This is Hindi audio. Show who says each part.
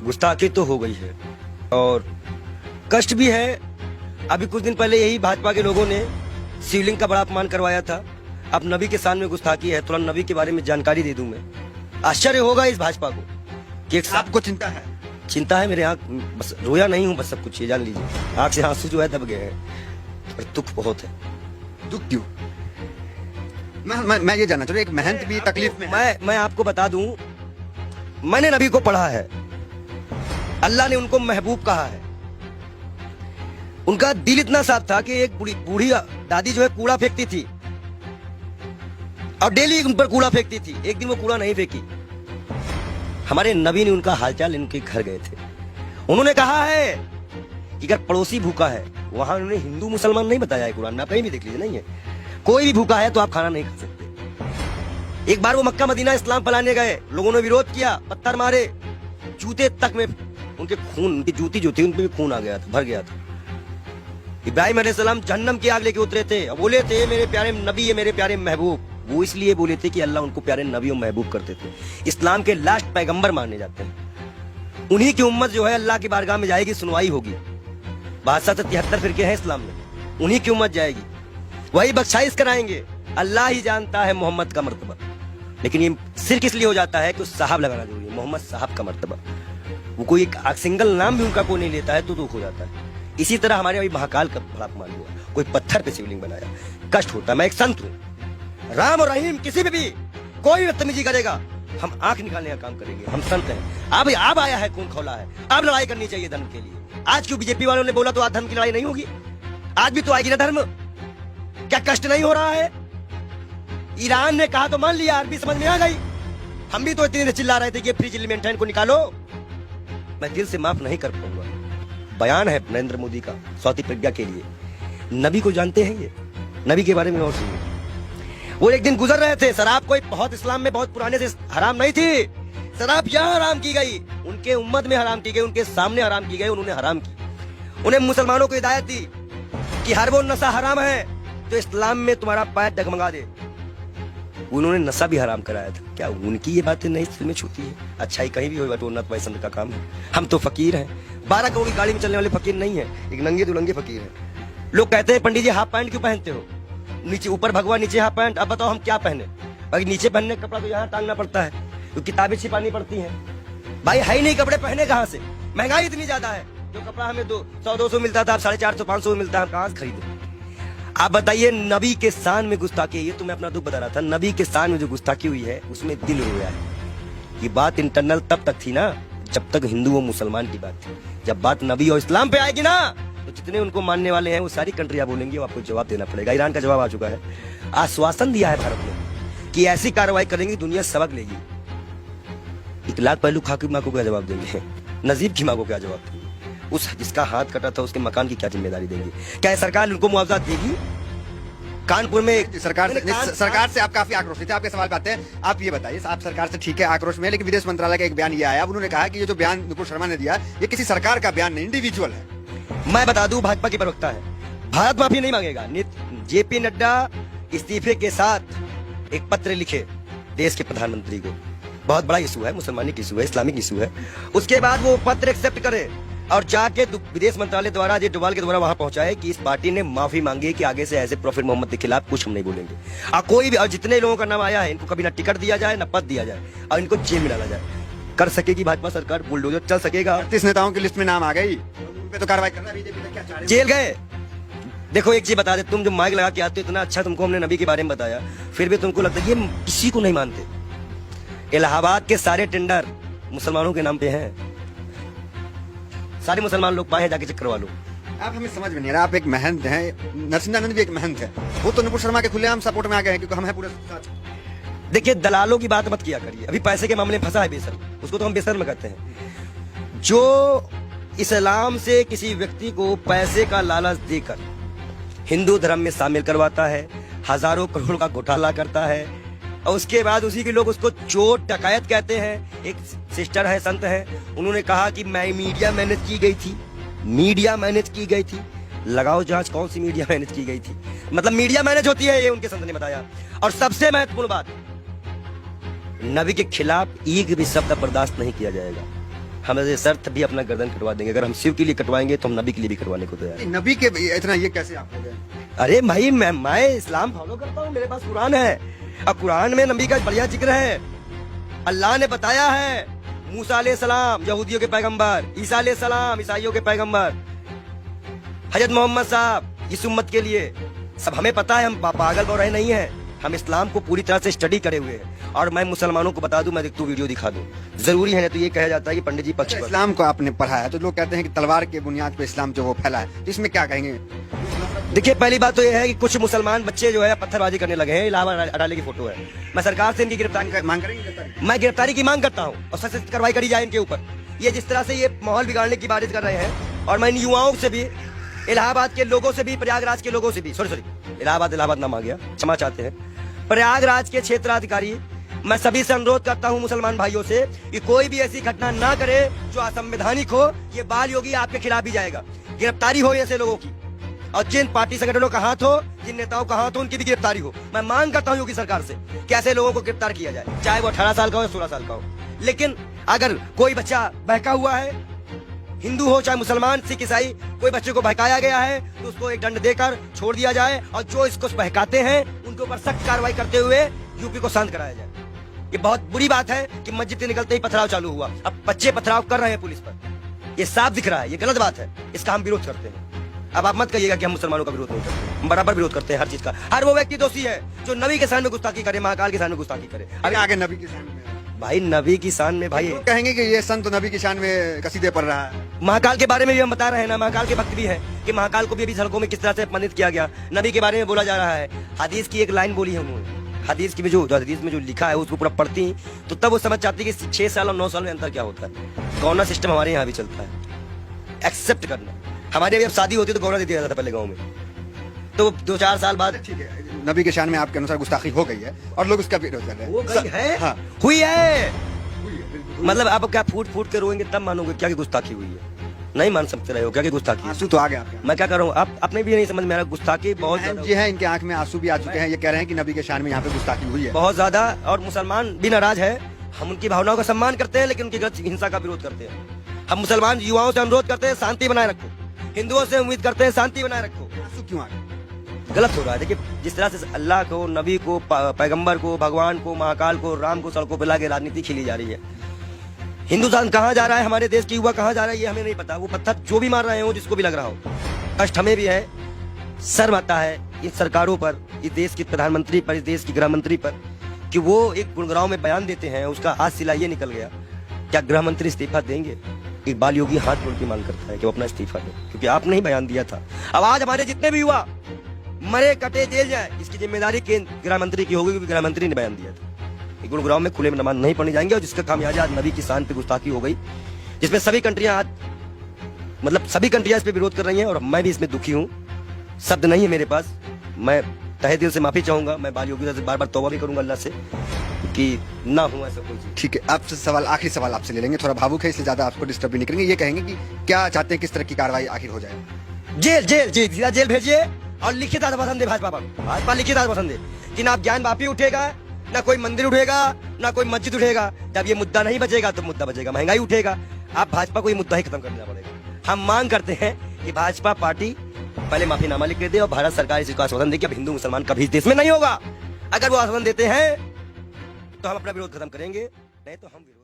Speaker 1: गुस्ताखी तो हो गई है और कष्ट भी है। अभी कुछ दिन पहले यही भाजपा के लोगों ने शिवलिंग का बड़ा अपमान करवाया था। अब नबी के सामने गुस्ताखी है, थोड़ा नबी के बारे में जानकारी दे दूं मैं। आश्चर्य होगा इस भाजपा को कि
Speaker 2: आपको चिंता है?
Speaker 1: चिंता है, मेरे आंख बस रोया नहीं हूँ, बस सब कुछ ये जान लीजिए। आंख से आंसू जो है दब गए हैं और दुख बहुत है।
Speaker 2: दुख क्यों? मैं ये जानना चाहूँ, एक महंत भी तकलीफ में है।
Speaker 1: मैं आपको बता दूं, मैंने नबी को पढ़ा है, अल्लाह ने उनको महबूब कहा है। उनका दिल इतना साफ था कि एक बूढ़ी दादी जो है कूड़ा फेंकती थी और डेली उन पर कूड़ा फेंकती थी। एक दिन वो कूड़ा नहीं फेंकी। हमारे नबी ने उनका हालचाल इनके घर गए थे। उन्होंने कहा है कि अगर पड़ोसी भूखा है, वहां उन्होंने हिंदू मुसलमान नहीं बताया है कुरान में, आप कहीं भी देख लीजिए, नहीं है। कोई भी भूखा है तो आप खाना नहीं खा सकते। एक बार वो मक्का मदीना इस्लाम फैलाने गए, लोगों ने विरोध किया, पत्थर मारे, जूते तक में उनके खून, उनकी जूती जो थी उनपे भी खून आ गया था, भर गया था। इब्राहिम अलैहिस्सलाम जहन्नम की आग लेके उतरे थे, बोले थे मेरे प्यारे नबी है, मेरे प्यारे महबूब। वो इसलिए बोले थे कि अल्लाह उनको प्यारे नबी और महबूब करते थे। इस्लाम के लास्ट पैगंबर माने जाते हैं। उन्हीं की उम्मत जो है अल्लाह की बारगाह में जाएगी, सुनवाई होगी। 72 फिरके हैं इस्लाम में, उन्हीं की उम्मत जाएगी, वही बख्शाइश कराएंगे। अल्लाह ही जानता है मोहम्मद का मर्तबा। लेकिन ये सिर्फ इसलिए हो जाता है कि साहब लगाना जरूरी है, मोहम्मद साहब का मर्तबा। वो कोई एक सिंगल नाम भी उनका कोई नहीं लेता है तो दुख हो जाता है। इसी तरह हमारे अभी महाकाल का बड़ा अपमान हुआ, कोई पत्थर पे शिवलिंग बनाया, कष्ट होता है। मैं एक संत हूँ, राम और रहीम किसी पे भी कोई बदतमीजी करेगा, हम आंख निकालने का काम करेंगे। हम संत हैं। अब आया है, खून खौला है, अब लड़ाई करनी चाहिए धर्म के लिए। आज क्यों बीजेपी वालों ने बोला तो आज धर्म की लड़ाई नहीं होगी? आज भी तो आएगी ना धर्म। क्या कष्ट नहीं हो रहा है? ईरान ने कहा तो मान लिया, अरबी समझ में आ गई। हम भी तो इतने चिल्ला रहे थे कि फ्रीज एलिमेंट को निकालो। मैं दिल से माफ नहीं कर पाऊंगा। बयान है नरेंद्र मोदी का चौथी प्रज्ञा के लिए। नबी को जानते हैं ये, नबी के बारे में और सुनिए। वो एक दिन गुजर रहे थे, शराब कोई बहुत इस्लाम में बहुत पुराने से हराम नहीं थी। शराब यहाँ हराम की गई, उनके उम्मत में हराम की गई, उनके सामने हराम की गई, उन्होंने हराम की। उन्हें मुसलमानों को हिदायत दी कि हर वो नशा हराम है तो इस्लाम में तुम्हारा पैर डगमगा दे। उन्होंने नशा भी हराम कराया था। क्या उनकी ये बातें नहीं दिल में छूती है? अच्छाई कहीं भी हो, बटोरना तो वैसा का काम है। हम तो फकीर हैं, 12 करोड़ की गाड़ी में चलने वाले फकीर नहीं है, एक नंगे दुलंगे फकीर हैं। लोग कहते हैं पंडित जी हाफ पैंट क्यों पहनते हो? नीचे ऊपर भगवा, नीचे हाफ पैंट। अब बताओ हम क्या पहने? भाई नीचे पहनने का कपड़ा तो यहाँ टांगना पड़ता है, तो किताबें छिपानी पड़ती हैं। भाई है ही नहीं कपड़े, पहने कहाँ से? महंगाई इतनी ज्यादा है, जो कपड़ा हमें 100-200 मिलता था अब 450-500 में मिलता है, हम कहाँ से खरीदे? आप बताइए, नबी के शान में गुस्ताखी। ये तो मैं अपना दुख बता रहा था। नबी के शान में जो गुस्ताखी हुई है उसमें दिल रोया है। ये बात इंटरनल तब तक थी ना जब तक हिंदू और मुसलमान की बात थी। जब बात नबी और इस्लाम पे आएगी ना तो जितने उनको मानने वाले हैं वो सारी कंट्रियां बोलेंगी, वो आपको जवाब देना पड़ेगा। ईरान का जवाब आ चुका है, आश्वासन दिया है भारत ने कि ऐसी कार्रवाई करेंगी दुनिया सबक लेगी। 1 लाख पहलू खा की माँ को क्या जवाब देंगे? नजीब की माँ को क्या जवाब देंगे? उस जिसका हाथ कटा था उसके मकान की क्या जिम्मेदारी देंगे? क्या सरकार उनको मुआवजा देगी? कानपुर में
Speaker 2: सरकार से आप काफी आक्रोशित है। आपके सवाल पे आते हैं। आप ये बताइए, आप सरकार से ठीक है आक्रोश में, लेकिन विदेश मंत्रालय का एक बयान ये आया, उन्होंने कहा कि ये जो बयान नुपुर शर्मा ने दिया ये किसी सरकार का बयान नहीं, इंडिविजुअल है।
Speaker 1: मैं बता दूं, भाजपा की प्रवक्ता है, भारत माफी नहीं मांगेगा। जेपी नड्डा इस्तीफे के साथ एक पत्र लिखे देश के प्रधानमंत्री को। बहुत बड़ा इशू है, मुसलमानी इशू है, इस्लामिक इशू है। उसके बाद वो पत्र एक्सेप्ट करे और जाके विदेश मंत्रालय द्वारा अजय डोभाल के द्वारा वहां पहुंचाए कि इस पार्टी ने माफी मांगी कि आगे से ऐसे प्रॉफिट मोहम्मद के खिलाफ कुछ हम नहीं बोलेंगे। कोई भी, और जितने लोगों का नाम आया है इनको कभी ना टिकट दिया जाए ना पद दिया जाए और इनको जेल में डाला जाए। कर सकेगी भाजपा सरकार? बुलडोजर चल सकेगा?
Speaker 2: 38 नेताओं की लिस्ट में नाम आ गई, उन पे तो कार्रवाई करना बीजेपी क्या चाह रही है?
Speaker 1: जेल गए। देखो एक चीज बता दे, तुम जो माइक लगा के आते हो, इतना अच्छा तुमको हमने नबी के बारे में बताया, फिर भी तुमको लगता है ये किसी को नहीं मानते। इलाहाबाद के सारे टेंडर मुसलमानों के नाम पे हैं। सारे मुसलमान लोग पाए, जाके चेक करवा लो।
Speaker 2: आप हमें समझ में नहीं आ रहा। आप एक महंत हैं, नरसिंहानंद भी एक महंत है, वो तो नुपुर शर्मा के खुलेआम सपोर्ट में आ गए हैं क्योंकि हम हैं पूरे साथ।
Speaker 1: देखिए, दलालों की बात मत किया करिए। अभी पैसे के मामले में फंसा है बेशर्म, उसको तो हम बेशर्म कहते हैं। जो इस्लाम से किसी व्यक्ति को पैसे का लालच देकर हिंदू धर्म में शामिल करवाता है, हजारों करोड़ का घोटाला करता है और उसके बाद उसी के लोग उसको चोर डकैत कहते हैं। एक सिस्टर है, संत है, उन्होंने कहा कि मैं मीडिया मैनेज की गई थी, मीडिया मैनेज की गई थी। लगाओ जांच, कौन सी मीडिया मैनेज की गई थी? मतलब मीडिया मैनेज होती है, ये उनके संत ने बताया। और सबसे महत्वपूर्ण बात, नबी के खिलाफ एक भी शब्द बर्दाश्त नहीं किया जाएगा। हम ऐसे शर्त भी अपना गर्दन कटवा देंगे। अगर हम शिव के लिए कटवाएंगे तो हम नबी के लिए भी कटवाने को तैयार हैं।
Speaker 2: नबी के इतना ये कैसे आप हो गए?
Speaker 1: अरे भाई मैं इस्लाम फॉलो करता हूँ, मेरे पास कुरान है और कुरान में नबी का बढ़िया जिक्र है। अल्लाह ने बताया है, मूसा अलैहिस्सलाम यहूदियों के पैगंबर, ईसा अलैहिस्सलाम ईसाइयों के पैगंबर, हजरत मोहम्मद साहब इस उम्मत के लिए सब हमें पता है। हम पागल बौराहे नहीं है, हम इस्लाम को पूरी तरह से स्टडी करे हुए हैं। और मैं मुसलमानों को बता दूं, मैं तू वीडियो दिखा दूं, जरूरी है। तो ये कहा जाता है कि पंडित जी पक्ष पर।
Speaker 2: इस्लाम को आपने पढ़ा है तो लोग कहते हैं कि तलवार के बुनियाद पे इस्लाम जो वो फैला है, तो इसमें क्या कहेंगे?
Speaker 1: देखिए, पहली बात तो ये है कि कुछ मुसलमान बच्चे जो है पत्थरबाजी करने लगे हैं। इलाहाबाद अडाले की फोटो है। मैं सरकार से इनकी गिरफ्तारी
Speaker 2: मांग करेंगे?
Speaker 1: मैं गिरफ्तारी की मांग करता हूँ और सख्त कार्रवाई करी जाए इनके ऊपर। ये जिस तरह से ये माहौल बिगाड़ने की बारिश कर रहे हैं, और मैं इन युवाओं से भी, इलाहाबाद के लोगों से भी, प्रयागराज के लोगों से भी, सॉरी इलाहाबाद नाम आ गया, क्षमा चाहते हैं, प्रयागराज के क्षेत्राधिकारी, मैं सभी से अनुरोध करता हूं मुसलमान भाइयों से कि कोई भी ऐसी घटना ना करे जो असंवैधानिक हो। ये बाल योगी आपके खिलाफ भी जाएगा। गिरफ्तारी हो ऐसे लोगों की, और जिन पार्टी संगठनों का हाथ हो, जिन नेताओं का हाथ हो, उनकी भी गिरफ्तारी हो। मैं मांग करता हूं योगी सरकार से कि ऐसे लोगों को गिरफ्तार किया जाए, चाहे वो 18 साल का हो या 16 साल का हो। लेकिन अगर कोई बच्चा बहका हुआ है, हिंदू हो चाहे मुसलमान, सिख, ईसाई, कोई बच्चे को बहकाया गया है तो उसको एक दंड देकर छोड़ दिया जाए, और जो इसको बहकाते हैं उनके ऊपर सख्त कार्रवाई करते हुए यूपी को शांत कराया जाए। ये बहुत बुरी बात है कि मस्जिद से निकलते ही पथराव चालू हुआ। अब बच्चे पथराव कर रहे हैं पुलिस पर, ये साफ दिख रहा है, ये गलत बात है, इसका हम विरोध करते हैं। अब आप मत कहिएगा कि हम मुसलमानों का विरोध नहीं करते, हम बराबर विरोध करते हैं हर चीज का। हर वो व्यक्ति दोषी है जो नबी के शान में गुस्ताखी करे, महाकाल के शान में गुस्ताखी करे।
Speaker 2: अभी आगे नबी की शान में
Speaker 1: भाई, नबी की शान में भाई
Speaker 2: कहेंगे कि ये संत नबी की शान में कसीदे पढ़ रहा है।
Speaker 1: महाकाल के बारे में भी हम बता रहे हैं ना, महाकाल के भक्त भी है कि महाकाल को भी अभी सड़कों में किस तरह से अपमानित किया गया। नबी के बारे में बोला जा रहा है। हदीस की एक लाइन बोली है उन्होंने, हदीस की में जो हदीस में जो लिखा है उसको पूरा पढ़ती तो तब वो समझ चाहती कि 6 साल और 9 साल में अंतर क्या होता है। गौना सिस्टम हमारे यहाँ भी चलता है, एक्सेप्ट करना। हमारे अभी अब शादी होती तो गौना दे दिया जाता था पहले गाँव में, तो 2-4 साल बाद।
Speaker 2: ठीक है, नबी के शान में आपके अनुसार गुस्ताखी हो गई है और लोग उसका विरोध कर रहे हैं।
Speaker 1: वो गई है,
Speaker 2: हाँ।
Speaker 1: हुई है। मतलब आप क्या फूट फूट के रोएंगे तब मानोगे क्या कि गुस्ताखी हुई है? नहीं मान सकते रहे हो क्या कि गुस्ताखी?
Speaker 2: आंसू तो आ गया आपके।
Speaker 1: मैं क्या कर रहा हूँ, आप अपने भी नहीं समझ में आ रहा। गुस्ताखी बहुत
Speaker 2: जी है, इनके आंख में आंसू भी आ चुके हैं। ये कह रहे हैं कि नबी के शान में यहाँ पे गुस्ताखी हुई है
Speaker 1: बहुत ज्यादा, और मुसलमान भी नाराज है। हम उनकी भावनाओं का सम्मान करते हैं लेकिन उनकी गलत हिंसा का विरोध करते हैं। हम मुसलमान युवाओं से अनुरोध करते हैं शांति बनाए रखो, हिंदुओं से उम्मीद करते हैं शांति बनाए रखो।
Speaker 2: आंसू क्यों आ गए?
Speaker 1: गलत हो रहा है। देखिए, जिस तरह से अल्लाह को, नबी को, पैगंबर को, भगवान को, महाकाल को, राम को सड़कों पर लाके राजनीति खेली जा रही है। हिंदुस्तान कहाँ जा रहा है, हमारे देश की युवा कहाँ जा रहा है, ये हमें नहीं पता। वो पत्थर जो भी मार रहे हो, जिसको भी लग रहा हो, कष्ट हमें भी है, शर्म आता है इन सरकारों पर, इस देश के प्रधानमंत्री पर, इस देश की गृह मंत्री पर, कि वो एक गुड़गांव में बयान देते हैं, उसका आज सिलाइए निकल गया। क्या गृह मंत्री इस्तीफा देंगे? इकबाल योगी हाथ जोड़ के मांग करता है कि वो अपना इस्तीफा दे, क्योंकि आपने ही बयान दिया था। अब आज हमारे जितने भी युवा मरे कटे जेल जाए, इसकी जिम्मेदारी केंद्र गृह मंत्री की होगी, क्योंकि गृह मंत्री ने बयान दिया था। गुरुग्राम में खुले में नमाज नहीं पढ़ने जाएंगे, और जिसका खामियाजा आज नबी की शान पे गुस्ताखी हो गई, जिसमें सभी कंट्रियां आज, मतलब सभी कंट्रियां इस पे विरोध कर रही हैं, और मैं भी इसमें दुखी हूं। शब्द नहीं है मेरे पास। मैं तहे दिल से माफी चाहूंगा। मैं बाल योगी से बार बार तौबा भी करूंगा अल्लाह से कि ना हो ऐसा कोई चीज।
Speaker 2: ठीक है, आपसे सवाल, आखिरी सवाल आपसे ले लेंगे, थोड़ा भावुक है इसलिए ज्यादा आपको डिस्टर्ब भी नहीं करेंगे। ये कहेंगे कि क्या चाहते हैं, किस तरह की कार्रवाई आखिर हो जाए?
Speaker 1: जेल जेल जी, सीधा जेल भेजिए, और लिखित आश्वासन दे भाजपा पर। भाजपा लिखित आश्वासन दे कि ना ज्ञान वापी उठेगा, ना कोई मंदिर उठेगा, ना कोई मस्जिद उठेगा। जब ये मुद्दा नहीं बचेगा तो मुद्दा बचेगा महंगाई उठेगा। आप भाजपा को ये मुद्दा ही खत्म करना पड़ेगा। हम मांग करते हैं कि भाजपा पार्टी पहले माफीनामा लिख के दे और भारत सरकार इसको आश्वासन दे कि अब हिंदू मुसलमान कभी इस देश में नहीं होगा। अगर वो आश्वासन देते हैं तो हम अपना विरोध खत्म करेंगे, नहीं तो हम विरोध